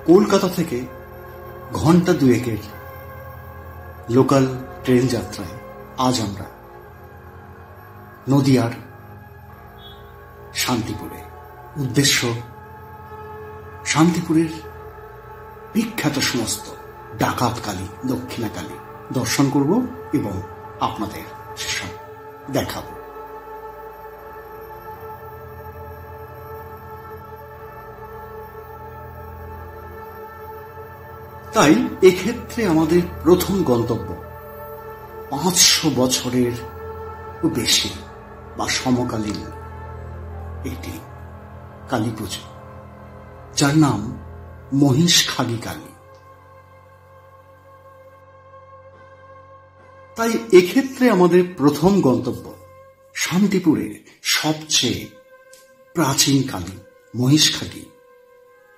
কলকাতা থেকে ঘন্টা দুয়েকের local train যাত্রায় আজ আমরা নদিয়ার শান্তিপুরে। উদ্দেশ্য শান্তিপুরের বিখ্যাত সমস্ত ডাকাত কালী, দক্ষিণা কালী দর্শন করব এবং আপনাদের সেসব দেখাব। তাই এক্ষেত্রে আমাদের প্রথম গন্তব্য 500 বছরের বেশি বা সমকালীন একটি কালী পুজো, যার নাম মহিষখালী কালী। তাই এক্ষেত্রে আমাদের প্রথম গন্তব্য শান্তিপুরের সবচেয়ে প্রাচীন কালী মহিষখালী,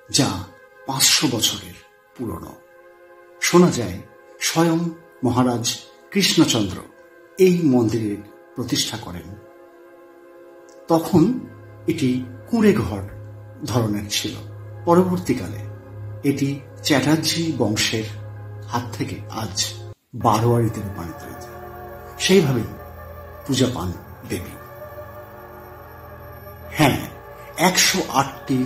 যা 500 বছরের পুরনো। শোনা যায় স্বয়ং মহারাজ কৃষ্ণচন্দ্র এই মন্দিরের প্রতিষ্ঠা করেন। তখন এটি কুঁড়ে ঘর ধরনের ছিল। পরবর্তীকালে এটি চ্যাটার্জি বংশের হাত থেকে আজ বারোয়ারিতে রূপান্তরিত হয়েছে। সেইভাবেই পূজা পান দেবী। হ্যাঁ, 108টি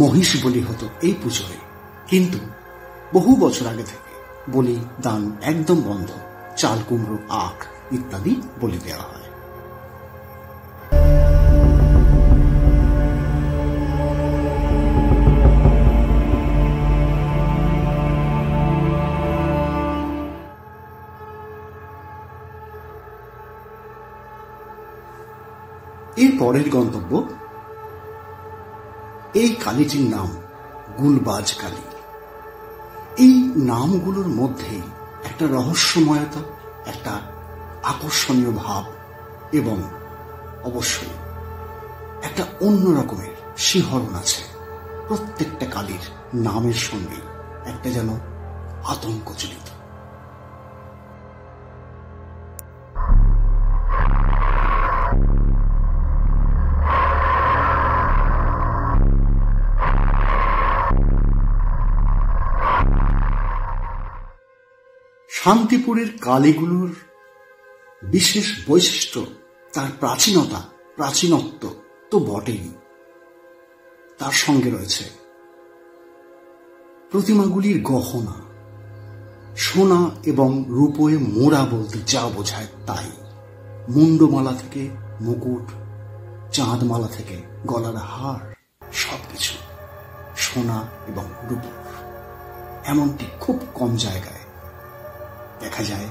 মহিষ বলি হতো এই পুজোয়, কিন্তু বহু বছর আগে থেকে বলি দান একদম বন্ধ। চাল, কুমড়ো, আখ ইত্যাদি বলি দেওয়া হয়। এর পরের গন্তব্য এই কালীটির নাম গুলবাজ কালী। এই নামগুলোর মধ্যেই একটা রহস্যময়তা, একটা আকর্ষণীয় ভাব এবং অবশ্যই একটা অন্য রকমের শিহরণ আছে। প্রত্যেকটা কালীর নামের সঙ্গে একটা যেন আতঙ্ক জড়িত। শান্তিপুরের কালীগুলোর বিশেষ বৈশিষ্ট্য তার প্রাচীনত্ব তো বটেই, তার সঙ্গে রয়েছে প্রতিমাগুলির গহনা, সোনা এবং রূপোয় মোড়া বলতে যা বোঝায় তাই। মুন্ডমালা থেকে মুকুট, চাঁদমালা থেকে গলার হার, সবকিছু সোনা এবং রূপোর। এমনটি খুব কম জায়গায় দেখা যায়,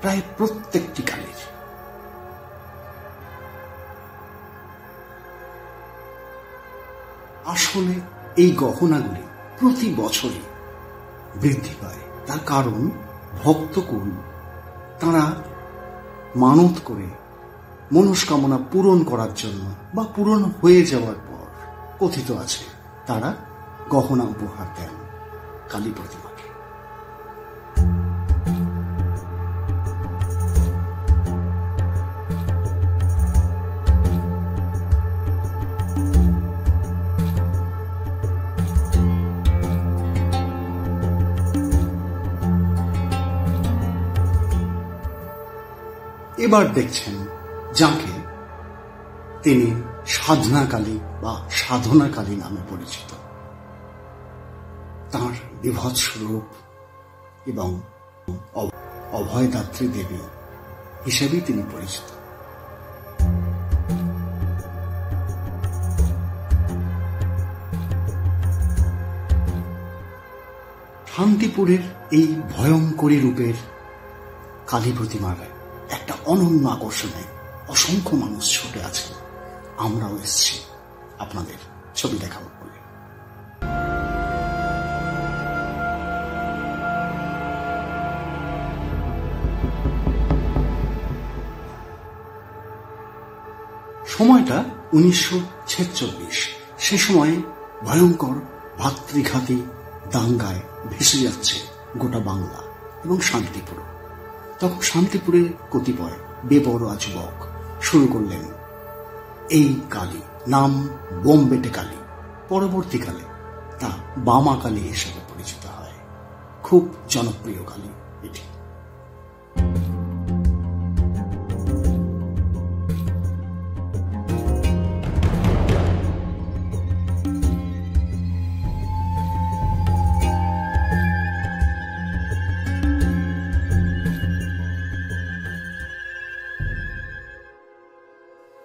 প্রায় প্রত্যেকটি কালীর। আসলে এই গহনাগুলি প্রতি বছরই বৃদ্ধি পায়। তার কারণ ভক্তকুল তারা মানত করে মনস্কামনা পূরণ করার জন্য বা পূরণ হয়ে যাওয়ার পর কথিত আছে তারা গহনা উপহার দেন কালী প্রতিমাকে। এবার দেখছেন যাকে তিনি সাধনা কালী বা সাধনা কালী নামে পরিচিত। তাঁর বিভৎস রূপ এবং অভয়দাত্রী দেবী হিসেবেই তিনি পরিচিত। শান্তিপুরের এই ভয়ঙ্করী রূপের কালী প্রতিমার একটা অনন্য আকর্ষণে অসংখ্য মানুষ ছুটে আছে। আমরাও এসেছি আপনাদের ছবি দেখাবো বলে। সময়টা 1946। সে সময়ে ভয়ঙ্কর ভাতৃঘাতী দাঙ্গায় ভেসে যাচ্ছে গোটা বাংলা এবং শান্তিপুর। তখন শান্তিপুরের কতিপয় বেপরোয়া যুবক শুরু করলেন এই কালী, নাম বোমবেটে কালী। পরবর্তীকালে তা বামা কালী হিসেবে পরিচিত হয়। খুব জনপ্রিয় কালী এটি।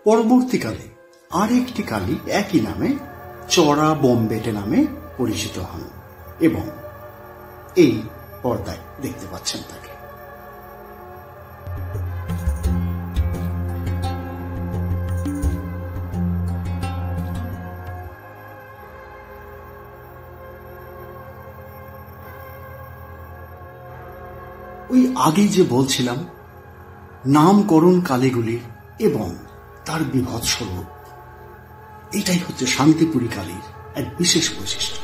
পরবর্তীকালে আরেকটি কালী একই নামে চড়া বোমবেটে নামে পরিচিত হন এবং এই পর্দায় দেখতে পাচ্ছেন তাকে। ওই আগে যে বলছিলাম নামকরণ কালীগুলির এবং তার বিভৎস রূপ, এটাই হচ্ছে শান্তিপুরী কালীর এক বিশেষ বৈশিষ্ট্য।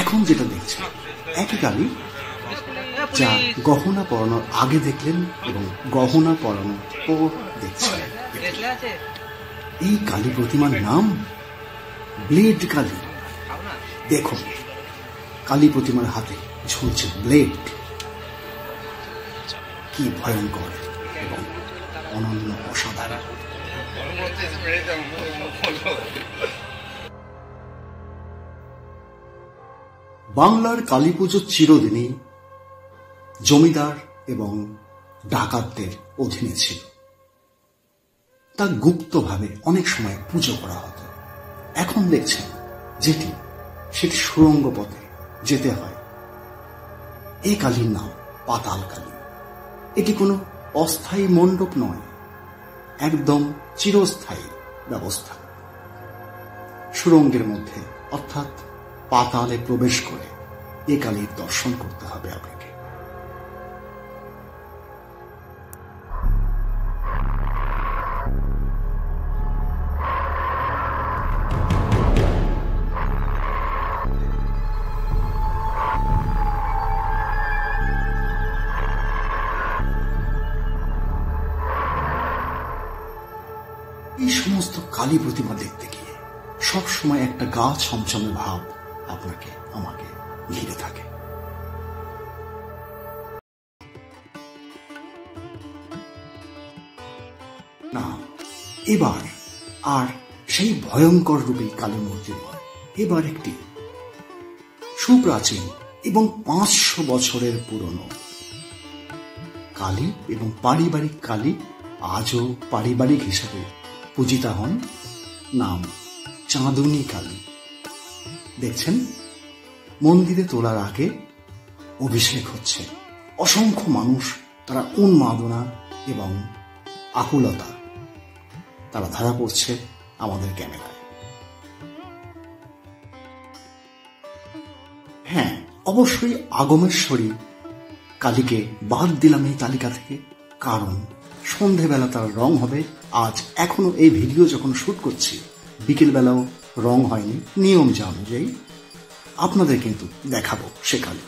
এখন যেটা দেখছেন একই কালী যা গহনা পরানোর আগে দেখলেন এবং গহনা পরানোর পর দেখছেন। এই কালী প্রতিমার নাম ব্লেড কালী। দেখুন কালী প্রতিমার হাতে ঝুলছে ব্লেড, কি ভয়ঙ্কর এবং অনন্য অসাধারণ। বাংলার কালী পুজো চিরদিনই জমিদার এবং ডাকাতদের অধীনে ছিল। তা গুপ্তভাবে অনেক সময় পুজো করা হতো। এখন দেখছেন সেটি সুড়ঙ্গ পথে যেতে হয়। এই কালীর নাম পাতাল কালী। এটি কোনো অস্থায়ী মণ্ডপ নয়, একদম চিরস্থায়ী ব্যবস্থা। সুড়ঙ্গের মধ্যে অর্থাৎ পাতালে প্রবেশ করে এ কালীর দর্শন করতে হবে আপনাকে। এই সমস্ত কালী প্রতিমা দেখতে গিয়ে সবসময় একটা গা ছমছমে ভাব আপনাকে আমাকে ঘিরে থাকে। না, এবার আর সেই ভয়ঙ্কর রূপে কালী মূর্তি নয়, এবার একটি সুপ্রাচীন এবং 500 বছরের পুরনো কালী এবং পারিবারিক কালী আজও পারিবারিক হিসেবে পূজিতা হন। নাম চাঁদনী কালী। দেখছেন মন্দিরে তোলার আগে অভিষেক হচ্ছে। অসংখ্য মানুষ তারা উন্মাদনা এবং আকুলতা তারা ধরা পড়ছে আমাদের ক্যামেরায়। হ্যাঁ, অবশ্যই আগমেশ্বরী কালীকে বাদ দিলাম এই তালিকা থেকে, কারণ সন্ধেবেলা তার রং হবে। আজ এখনো এই ভিডিও যখন শুট করছি বিকেলবেলাও রং হয়নি। নিয়ম যা অনুযায়ী আপনাদের কিন্তু দেখাবো সে কালী।